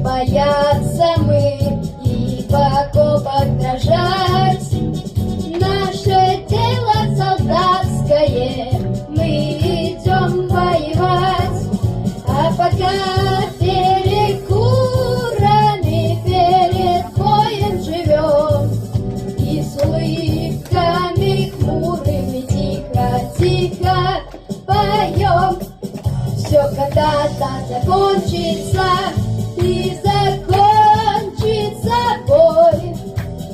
Бояться мы и в окопах дрожать. Наше дело солдатское, мы идем воевать. А пока перекурами перед боем живем и с улыбками хмурыми тихо-тихо поем. Все когда-то закончится, и закончится бой.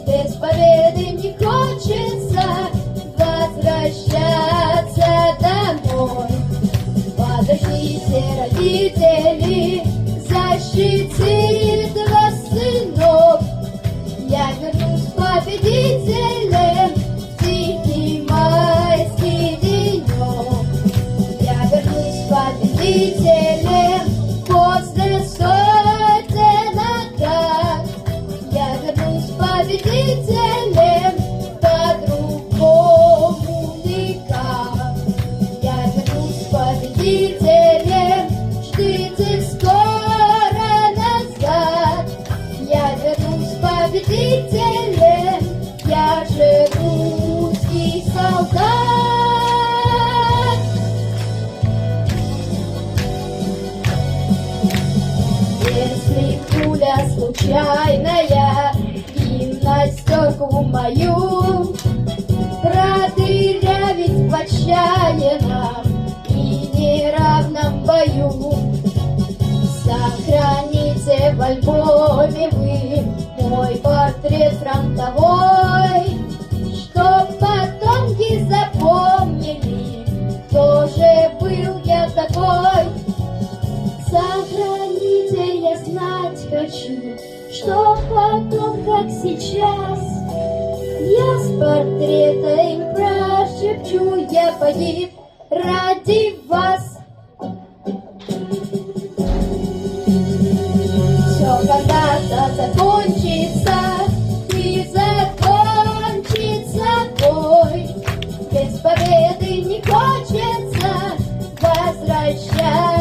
Без победы не хочется возвращаться домой. Подождите, родители, защитит вас сынок. Я вернусь победителем в тихий майский денек. Я вернусь победителем после сотен атак. Я вернусь победителем по-другому никак. Я вернусь победителем, ждите скоро назад. Я вернусь победителем, я же русский солдат. Если пуля случайная гимнастерку мою продырявить в отчаянном и неравном бою, сохраните в альбоме вы мой портрет фронтовой, чтоб потомки запомнили, кто же был я такой. Сохраните, я знать хочу, что потом, как сейчас, я с портрета им прошепчу: я погиб ради вас. Все когда-то закончится, и закончится бой. Без победы не хочется возвращаться